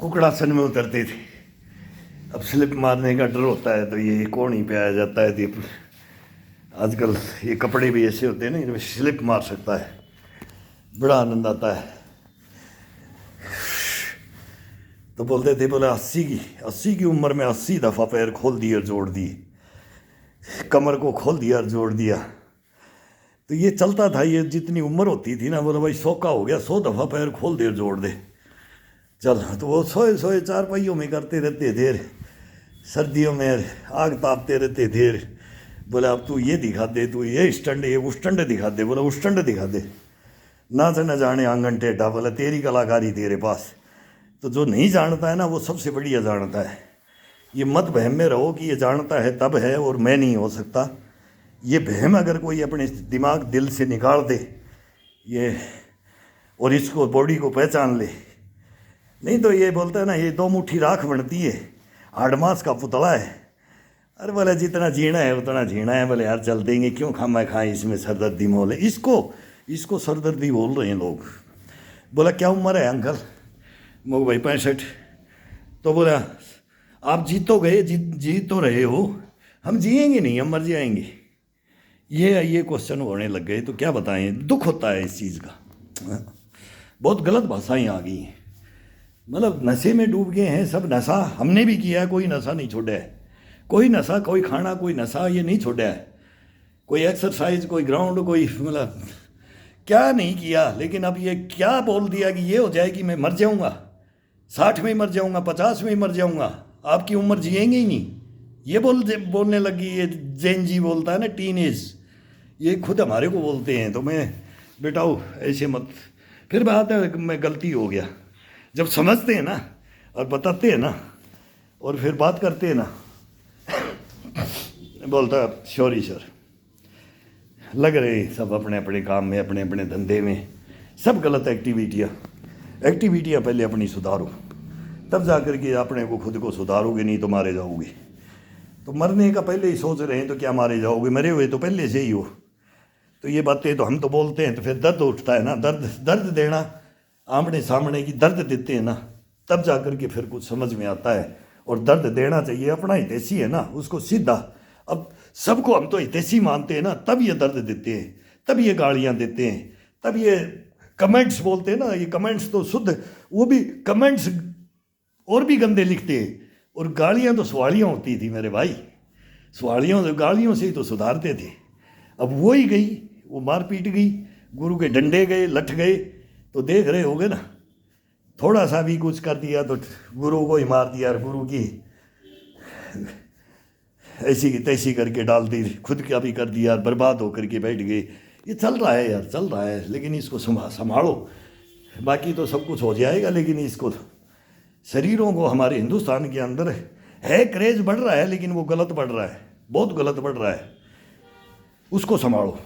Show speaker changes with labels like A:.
A: कुकड़ासन में उतरते थे। अब स्लिप मारने का डर होता है तो ये कोणी पे आ जाता है। तो आजकल ये कपड़े भी ऐसे होते हैं ना, इनमें स्लिप मार सकता है, बड़ा आनंद आता है। तो बोलते थे, बोले 80 की उम्र में 80 दफ़ा पैर खोल दिए और जोड़ दिए, कमर को खोल दिया और जोड़ दिया। तो ये चलता था, ये जितनी उम्र होती थी ना, बोला भाई 100 का हो गया, 100 दफ़ा पैर खोल दे और जोड़ दे, चल। तो वो सोए सोए चारपाइयों में करते रहते थे, सर्दियों में आग तापते रहते थे। बोला अब तू ये दिखा दे, तू ये स्टंड, ये उस्टंड दिखा दे। बोला उस्टंड दिखा दे, ना से न जाने आंगन टेढ़ा। बोला तेरी कलाकारी तेरे पास। तो जो नहीं जानता है ना, वो सबसे बढ़िया जानता है। ये मत बहम में रहो कि ये जानता है तब है और मैं नहीं हो सकता। ये बहम अगर कोई अपने दिमाग दिल से निकाल दे ये, और इसको बॉडी को पहचान ले, नहीं तो ये बोलता है ना, ये 2 मुट्ठी राख बनती है, हाडमास का पुतला है। अरे बोले जितना जीना है उतना जीना है। बोले यार चल देंगे, क्यों खामा खाएं इसमें सरदर्दी मोल है। इसको सरदर्दी बोल रहे हैं लोग। बोला क्या उम्र है अंकल? मोग भाई 65। तो बोला आप जी तो गए, जी तो रहे हो, हम जिएंगे नहीं, हम मर जाएंगे। ये क्वेश्चन होने लग गए। तो क्या बताएं, दुख होता है इस चीज़ का। बहुत गलत भाषाएं आ गई हैं। मतलब नशे में डूब गए हैं सब। नशा हमने भी किया है, कोई नशा नहीं छोड़ा है। कोई नशा, कोई खाना, कोई नशा ये नहीं छोड़ा है। कोई एक्सरसाइज, कोई ग्राउंड, कोई मतलब क्या नहीं किया। लेकिन अब ये क्या बोल दिया कि ये हो जाए कि मैं मर जाऊंगा, 60 में मर जाऊंगा, 50 में मर जाऊंगा, आपकी उम्र जिएंगे ही नहीं। ये बोलने लगी। ये जैन जी बोलता है ना, टीनेज, ये खुद हमारे को बोलते हैं। तो मैं बेटाओ ऐसे मत। फिर बात है मैं गलती हो गया। जब समझते हैं ना और बताते हैं ना और फिर बात करते हैं ना, बोलता सॉरी सर। लग रहे सब अपने अपने काम में, अपने अपने धंधे में, सब गलत एक्टिविटियाँ पहले अपनी सुधारो, तब जा कर के अपने को खुद को सुधारोगे, नहीं तो मारे जाओगे। तो मरने का पहले ही सोच रहे हैं तो क्या मारे जाओगे, मरे हुए तो पहले से ही हो। तो ये बातें तो हम तो बोलते हैं तो फिर दर्द उठता है ना। दर्द देना, आमने सामने की दर्द देते हैं ना, तब जा कर के फिर कुछ समझ में आता है। और दर्द देना चाहिए, अपना हितैषी है ना उसको सीधा। अब सबको हम तो हितैषी मानते हैं ना, तब ये दर्द देते हैं, तब ये गालियाँ देते हैं, तब ये कमेंट्स बोलते हैं ना। ये कमेंट्स तो शुद्ध, वो भी कमेंट्स और भी गंदे लिखते हैं। और गालियाँ तो सवालियाँ होती थी मेरे भाई, गालियों से ही तो सुधारते थे। अब वो ही गई, वो मारपीट गई, गुरु के डंडे गए, लठ गए। तो देख रहे होगे ना, थोड़ा सा भी कुछ कर दिया तो गुरु को ही मार दिया, गुरु की ऐसी की तैसी करके डाल दी, खुद का भी कर दिया, बर्बाद होकर के बैठ गए। ये चल रहा है यार, चल रहा है। लेकिन इसको संभालो, बाकी तो सब कुछ हो जाएगा। लेकिन इसको, शरीरों को हमारे हिंदुस्तान के अंदर है क्रेज बढ़ रहा है, लेकिन वो गलत बढ़ रहा है, बहुत गलत बढ़ रहा है। उसको संभालो।